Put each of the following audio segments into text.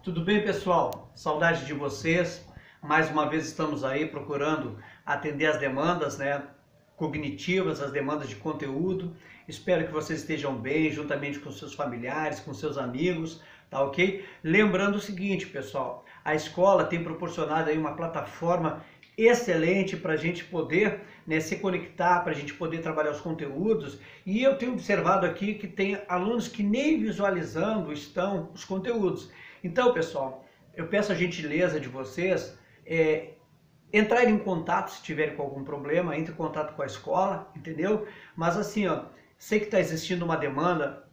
Tudo bem, pessoal? Saudade de vocês. Mais uma vez estamos aí procurando atender as demandas, cognitivas, as demandas de conteúdo. Espero que vocês estejam bem, juntamente com seus familiares, com seus amigos, tá ok? Lembrando o seguinte, pessoal, a escola tem proporcionado aí uma plataforma excelente para a gente poder se conectar, para a gente poder trabalhar os conteúdos, e eu tenho observado aqui que tem alunos que nem visualizando estão os conteúdos. Então, pessoal, eu peço a gentileza de vocês entrarem em contato se tiverem com algum problema, entre em contato com a escola, entendeu? Mas assim, sei que está existindo uma demanda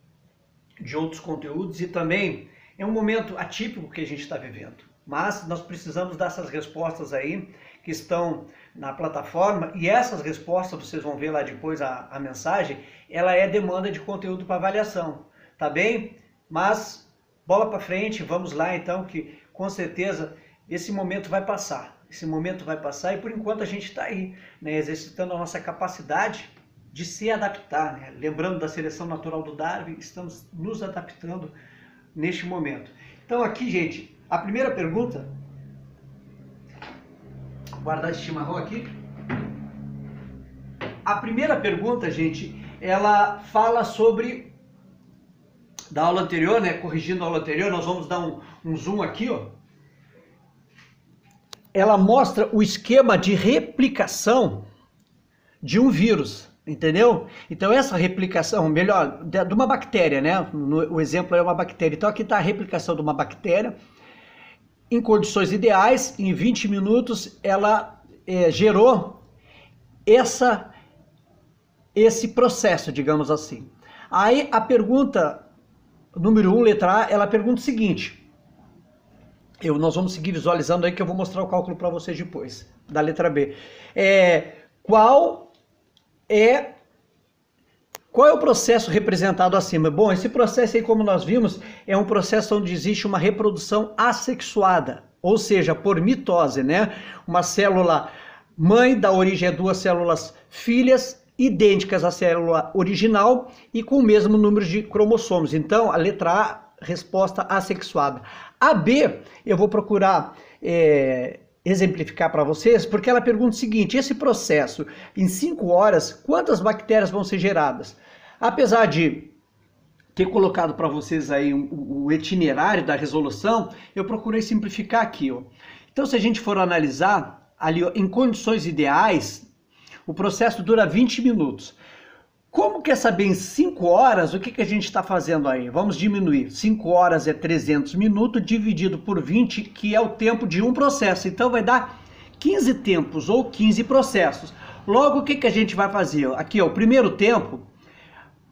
de outros conteúdos e também é um momento atípico que a gente está vivendo. Mas nós precisamos dessas respostas aí que estão na plataforma, e essas respostas, vocês vão ver lá depois a mensagem, ela é demanda de conteúdo para avaliação, tá bem? Mas bola para frente, vamos lá então, que com certeza esse momento vai passar. Esse momento vai passar e por enquanto a gente está aí, exercitando a nossa capacidade de se adaptar. Lembrando da seleção natural do Darwin, estamos nos adaptando neste momento. Então aqui, gente, a primeira pergunta, vou guardar esse chimarrão aqui. A primeira pergunta, gente, ela fala sobre, da aula anterior, corrigindo a aula anterior, nós vamos dar um zoom aqui, Ela mostra o esquema de replicação de um vírus, entendeu? Então essa replicação, melhor, de uma bactéria, O exemplo é uma bactéria. Então aqui está a replicação de uma bactéria em condições ideais. Em 20 minutos ela gerou esse processo, digamos assim. Aí a pergunta número 1, letra A, ela pergunta o seguinte. Nós vamos seguir visualizando aí que eu vou mostrar o cálculo para vocês depois, da letra B. Qual é o processo representado acima? Bom, esse processo aí, como nós vimos, é um processo onde existe uma reprodução assexuada, ou seja, por mitose, Uma célula mãe dá origem a duas células filhas, idênticas à célula original e com o mesmo número de cromossomos. Então, a letra A, resposta assexuada. A B, eu vou procurar exemplificar para vocês, porque ela pergunta o seguinte: esse processo, em 5 horas, quantas bactérias vão ser geradas? Apesar de ter colocado para vocês aí o itinerário da resolução, eu procurei simplificar aqui, Então, se a gente for analisar ali, em condições ideais, o processo dura 20 minutos. Como quer saber em 5 horas, o que a gente está fazendo aí? Vamos diminuir. 5 horas é 300 minutos, dividido por 20, que é o tempo de um processo. Então vai dar 15 tempos ou 15 processos. Logo, o que a gente vai fazer? Aqui, o primeiro tempo,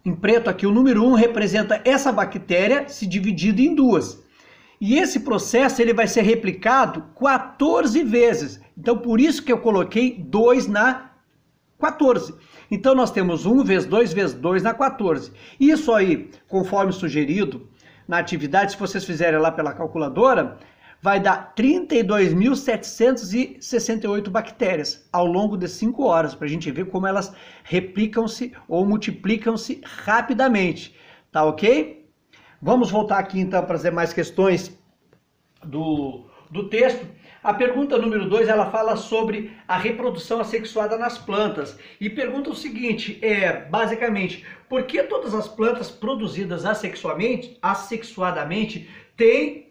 em preto aqui, o número 1 representa essa bactéria se dividido em 2. E esse processo ele vai ser replicado 14 vezes. Então, por isso que eu coloquei 2 na 14. Então nós temos 1 vezes 2 vezes 2 na 14. Isso aí, conforme sugerido na atividade, se vocês fizerem lá pela calculadora, vai dar 32.768 bactérias ao longo de 5 horas, para a gente ver como elas replicam-se ou multiplicam-se rapidamente. Tá ok? Vamos voltar aqui então para as demais questões do texto. A pergunta número 2, ela fala sobre a reprodução assexuada nas plantas. E pergunta o seguinte, basicamente, por que todas as plantas produzidas assexuadamente têm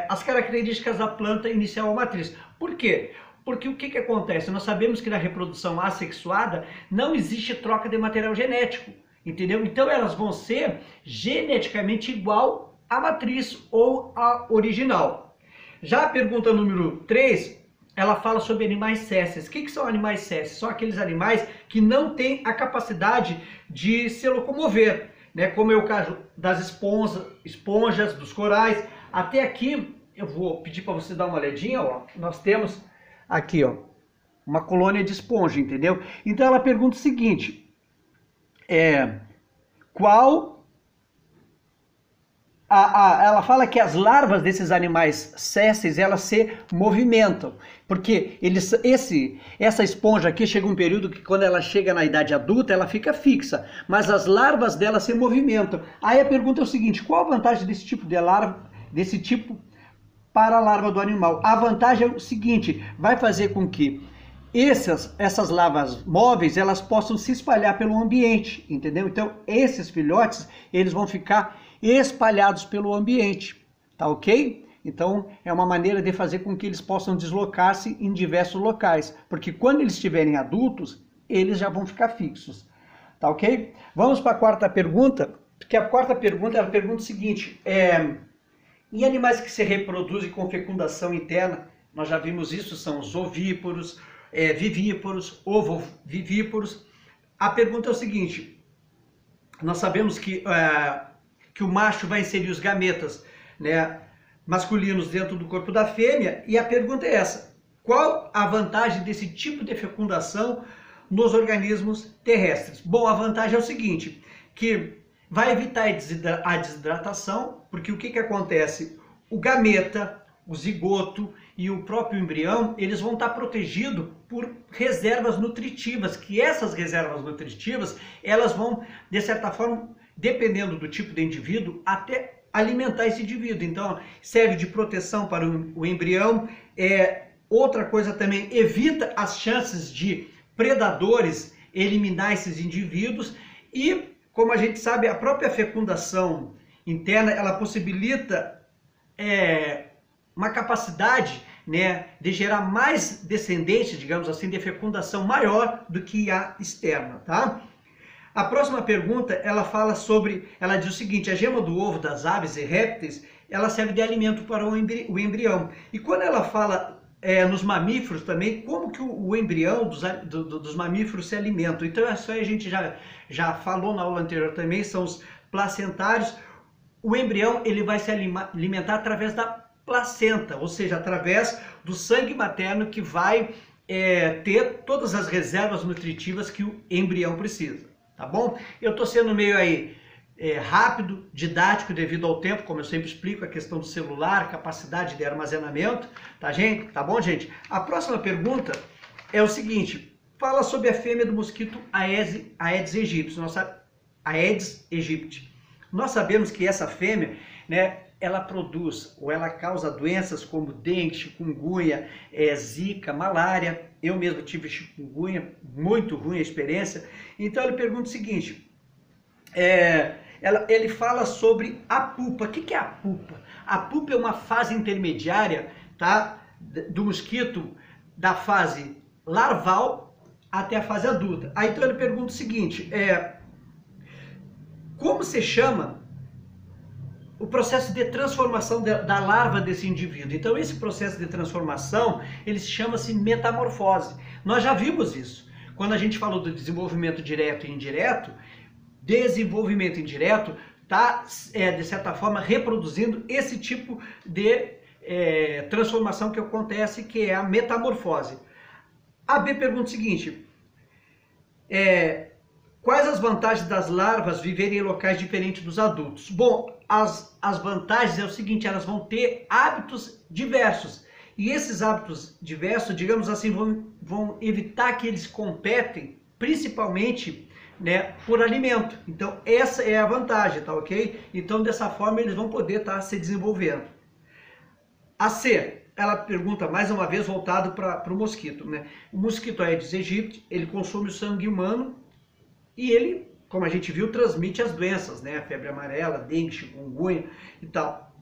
as características da planta inicial ou matriz? Por quê? Porque o que acontece? Nós sabemos que na reprodução assexuada não existe troca de material genético, entendeu? Então elas vão ser geneticamente igual à matriz ou à original. Já a pergunta número 3, ela fala sobre animais sésseis. O que são animais sésseis? São aqueles animais que não têm a capacidade de se locomover, como é o caso das esponjas, dos corais. Até aqui, eu vou pedir para você dar uma olhadinha, nós temos aqui, uma colônia de esponja, entendeu? Então ela pergunta o seguinte, ela fala que as larvas desses animais sésseis, elas se movimentam, porque essa esponja aqui chega um período que quando ela chega na idade adulta, ela fica fixa, mas as larvas dela se movimentam. Aí a pergunta é o seguinte, qual a vantagem desse tipo de larva, desse tipo para a larva do animal. A vantagem é o seguinte, vai fazer com que essas larvas móveis, elas possam se espalhar pelo ambiente, entendeu? Então, esses filhotes, eles vão ficar espalhados pelo ambiente, tá ok? Então, é uma maneira de fazer com que eles possam deslocar-se em diversos locais, porque quando eles estiverem adultos, eles já vão ficar fixos, tá ok? Vamos para a quarta pergunta, porque a quarta pergunta, ela pergunta o seguinte, em animais que se reproduzem com fecundação interna, nós já vimos isso, são os ovíparos, vivíparos, ovovivíparos. A pergunta é o seguinte, nós sabemos que o macho vai inserir os gametas, né, masculinos dentro do corpo da fêmea, e a pergunta é essa, qual a vantagem desse tipo de fecundação nos organismos terrestres? Bom, a vantagem é o seguinte, que vai evitar a desidratação, porque o que acontece? O gameta, o zigoto e o próprio embrião, eles vão estar protegidos por reservas nutritivas, que essas reservas nutritivas, elas vão, de certa forma, dependendo do tipo de indivíduo, até alimentar esse indivíduo. Então, serve de proteção para o embrião. Outra coisa também, evita as chances de predadores eliminar esses indivíduos e, como a gente sabe, a própria fecundação interna, ela possibilita uma capacidade, né, de gerar mais descendentes, digamos assim, de fecundação maior do que a externa, tá? A próxima pergunta, ela diz o seguinte, a gema do ovo das aves e répteis, ela serve de alimento para o embrião. E quando ela fala nos mamíferos também, como que o embrião dos mamíferos se alimenta? Então, isso aí a gente já falou na aula anterior também, são os placentários. O embrião, ele vai se alimentar através da placenta, ou seja, através do sangue materno que vai ter todas as reservas nutritivas que o embrião precisa, tá bom? Eu estou sendo meio aí rápido, didático devido ao tempo, como eu sempre explico, a questão do celular, capacidade de armazenamento, tá, gente? Tá bom, gente? A próxima pergunta é o seguinte, fala sobre a fêmea do mosquito Aedes aegypti. Nós sabemos que essa fêmea, né, ela produz ou ela causa doenças como dengue, chikungunya, zika, malária. Eu mesmo tive chikungunya, muito ruim a experiência. Então ele pergunta o seguinte, ele fala sobre a pupa. O que é a pupa? A pupa é uma fase intermediária, tá, do mosquito, da fase larval até a fase adulta. Aí então ele pergunta o seguinte, como se chama o processo de transformação da larva desse indivíduo? Então esse processo de transformação, ele chama-se metamorfose. Nós já vimos isso. Quando a gente falou do desenvolvimento direto e indireto, desenvolvimento indireto está, de certa forma, reproduzindo esse tipo de transformação que acontece, que é a metamorfose. A B pergunta o seguinte, quais as vantagens das larvas viverem em locais diferentes dos adultos? Bom, as vantagens é o seguinte, elas vão ter hábitos diversos. E esses hábitos diversos, digamos assim, vão evitar que eles competem, principalmente, né, por alimento. Então, essa é a vantagem, tá ok? Então, dessa forma, eles vão poder estar se desenvolvendo. A C, ela pergunta mais uma vez voltado para o mosquito, né? O mosquito Aedes aegypti, ele consome o sangue humano e ele, como a gente viu, transmite as doenças, né? A febre amarela, dengue, chikungunya e tal.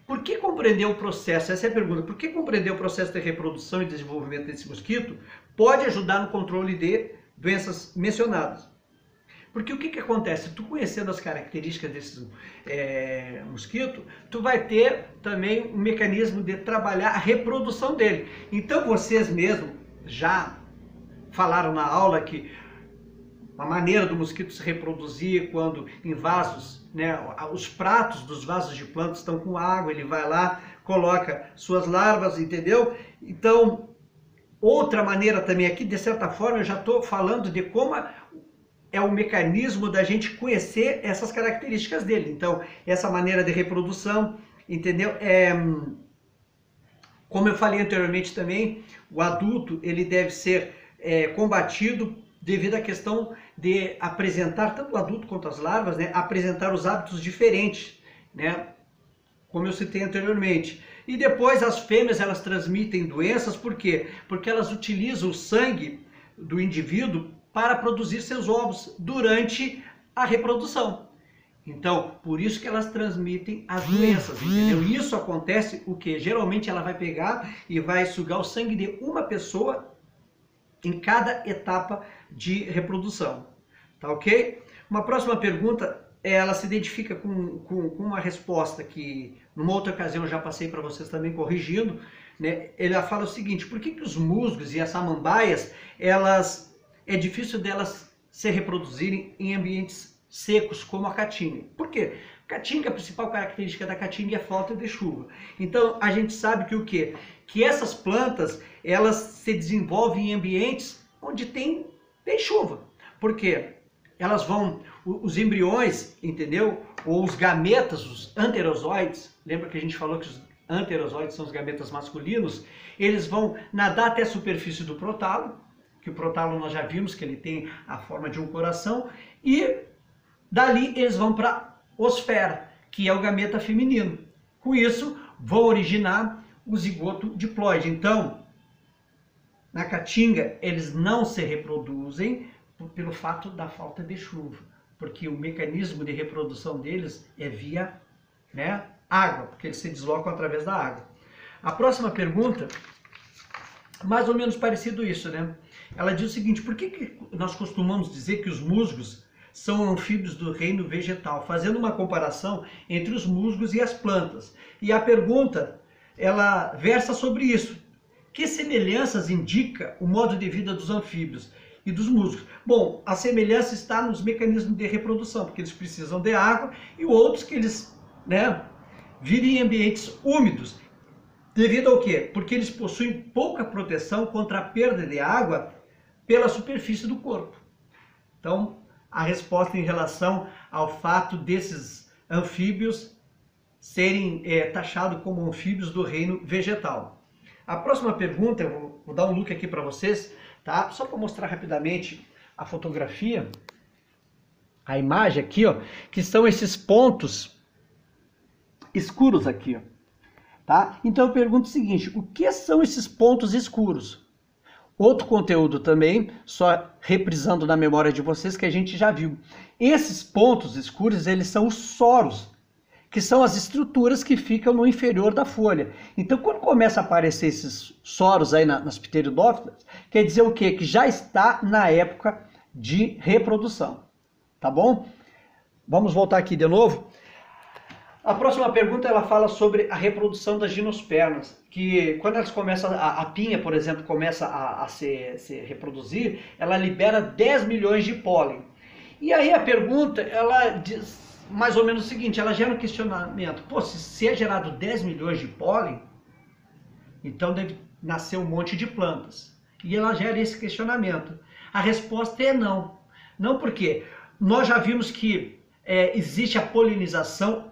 Por que compreender o processo? Essa é a pergunta. Por que compreender o processo de reprodução e desenvolvimento desse mosquito pode ajudar no controle de doenças mencionadas? Porque o que acontece? Tu conhecendo as características desse mosquito, tu vai ter também um mecanismo de trabalhar a reprodução dele. Então vocês mesmos já falaram na aula que a maneira do mosquito se reproduzir quando em vasos, né, os pratos dos vasos de plantas estão com água, ele vai lá, coloca suas larvas, entendeu? Então, outra maneira também aqui, de certa forma, eu já estou falando de como é o mecanismo da gente conhecer essas características dele. Então, essa maneira de reprodução, entendeu? Como eu falei anteriormente também, o adulto ele deve ser combatido devido à questão de apresentar, tanto o adulto quanto as larvas, né, apresentar os hábitos diferentes, né, como eu citei anteriormente. E depois as fêmeas elas transmitem doenças, por quê? Porque elas utilizam o sangue do indivíduo para produzir seus ovos durante a reprodução. Então, por isso que elas transmitem as doenças, entendeu? Isso acontece o quê? Geralmente ela vai pegar e vai sugar o sangue de uma pessoa em cada etapa de reprodução, tá ok? Uma próxima pergunta, ela se identifica com uma resposta que numa outra ocasião eu já passei para vocês também corrigindo, né? Ela fala o seguinte: por que os musgos e as samambaias, é difícil delas se reproduzirem em ambientes secos como a caatinga? Por quê? Caatinga, a principal característica da caatinga é falta de chuva. Então a gente sabe que o quê? Que essas plantas, elas se desenvolvem em ambientes onde tem chuva. Por quê? Elas vão, os embriões, entendeu? Ou os gametas, os anterozoides, lembra que a gente falou que os anterozoides são os gametas masculinos? Eles vão nadar até a superfície do prótalo, que o prótalo nós já vimos que ele tem a forma de um coração, e dali eles vão para a osfera, que é o gameta feminino. Com isso, vão originar o zigoto diploide. Então, na caatinga, eles não se reproduzem pelo fato da falta de chuva, porque o mecanismo de reprodução deles é via, né, água, porque eles se deslocam através da água. A próxima pergunta, mais ou menos parecido isso, né? Ela diz o seguinte: por que nós costumamos dizer que os musgos são anfíbios do reino vegetal, fazendo uma comparação entre os musgos e as plantas? E a pergunta, ela versa sobre isso. Que semelhanças indica o modo de vida dos anfíbios e dos musgos? Bom, a semelhança está nos mecanismos de reprodução, porque eles precisam de água, e outros que eles, né, vivem em ambientes úmidos. Devido ao quê? Porque eles possuem pouca proteção contra a perda de água pela superfície do corpo. Então, a resposta em relação ao fato desses anfíbios serem taxados como anfíbios do reino vegetal. A próxima pergunta, eu vou dar um look aqui para vocês, tá? Só para mostrar rapidamente a fotografia, a imagem aqui, ó, que são esses pontos escuros aqui, ó, tá? Então eu pergunto o seguinte: o que são esses pontos escuros? Outro conteúdo também, só reprisando na memória de vocês, que a gente já viu. Esses pontos escuros, eles são os soros, que são as estruturas que ficam no inferior da folha. Então, quando começa a aparecer esses soros aí nas pteridófitas, quer dizer o quê? Que já está na época de reprodução, tá bom? Vamos voltar aqui de novo. A próxima pergunta, ela fala sobre a reprodução das gimnospermas, que quando elas começam, a pinha, por exemplo, começa a se reproduzir, ela libera 10 milhões de pólen. E aí a pergunta, ela diz mais ou menos o seguinte, ela gera um questionamento: pô, se é gerado 10 milhões de pólen, então deve nascer um monte de plantas. E ela gera esse questionamento. A resposta é não. Não, porque nós já vimos que existe a polinização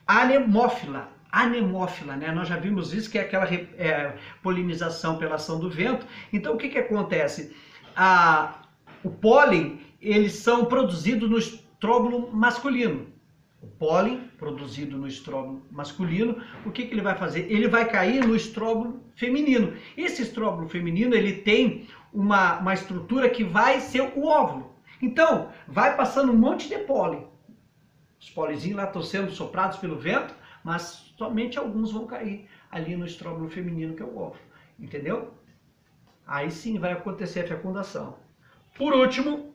anemófila, né? Nós já vimos isso, que é aquela polinização pela ação do vento. Então o que acontece? O pólen, eles são produzidos no estróbilo masculino. O pólen produzido no estróbilo masculino, o que ele vai fazer? Ele vai cair no estróbilo feminino. Esse estróbilo feminino, ele tem uma estrutura que vai ser o óvulo. Então, vai passando um monte de pólen. Os pólenzinhos lá estão sendo soprados pelo vento, mas somente alguns vão cair ali no estróbilo feminino, que é o óvulo. Entendeu? Aí sim vai acontecer a fecundação. Por último,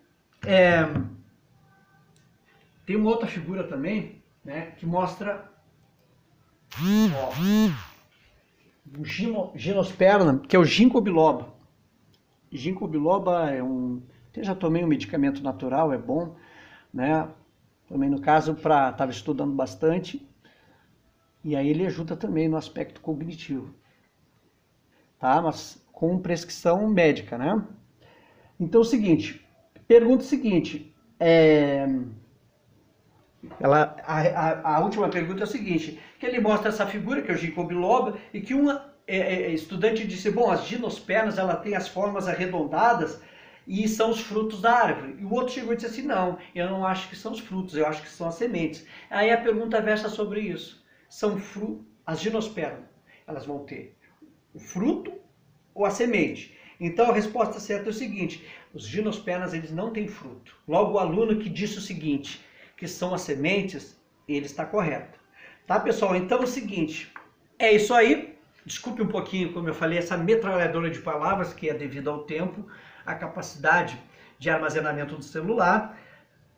tem uma outra figura também, né, que mostra o gimnosperma, que é o ginkgo biloba. Ginkgo biloba é eu já tomei um medicamento natural, é bom, né? Também no caso, estava estudando bastante, e aí ele ajuda também no aspecto cognitivo, tá? Mas com prescrição médica, né? Então é o seguinte, pergunta o seguinte, a última pergunta é o seguinte, que ele mostra essa figura, que é o ginkgo biloba, e que uma estudante disse: bom, as gimnospermas, ela tem as formas arredondadas, e são os frutos da árvore. E o outro chegou e disse assim, não, eu não acho que são os frutos, eu acho que são as sementes. Aí a pergunta versa sobre isso. As gimnospermas, elas vão ter o fruto ou a semente? Então a resposta certa é o seguinte, os gimnospermas eles não têm fruto. Logo o aluno que disse o seguinte, que são as sementes, ele está correto. Tá, pessoal? Então é o seguinte, é isso aí. Desculpe um pouquinho, como eu falei, essa metralhadora de palavras, que é devido ao tempo, a capacidade de armazenamento do celular.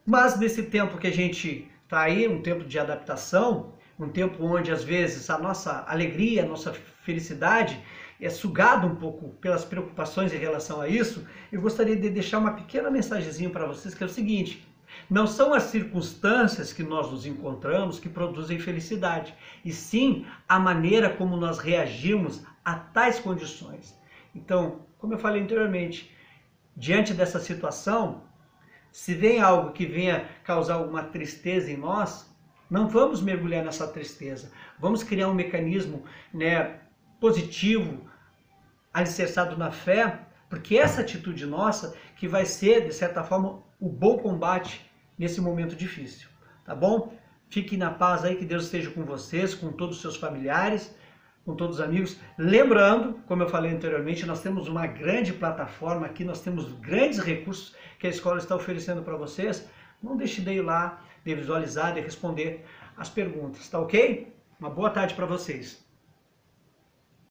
Mas nesse tempo que a gente está aí, um tempo de adaptação, um tempo onde às vezes a nossa alegria, a nossa felicidade é sugada um pouco pelas preocupações em relação a isso, eu gostaria de deixar uma pequena mensagenzinha para vocês, que é o seguinte: não são as circunstâncias que nós nos encontramos que produzem felicidade, e sim a maneira como nós reagimos a tais condições. Então, como eu falei anteriormente, diante dessa situação, se vem algo que venha causar alguma tristeza em nós, não vamos mergulhar nessa tristeza. Vamos criar um mecanismo, positivo, alicerçado na fé, porque essa atitude nossa que vai ser, de certa forma, o bom combate nesse momento difícil. Tá bom? Fiquem na paz aí, que Deus esteja com vocês, com todos os seus familiares, com todos os amigos. Lembrando, como eu falei anteriormente, nós temos uma grande plataforma aqui, nós temos grandes recursos que a escola está oferecendo para vocês. Não deixe de ir lá, de visualizar, de responder as perguntas, tá ok? Uma boa tarde para vocês.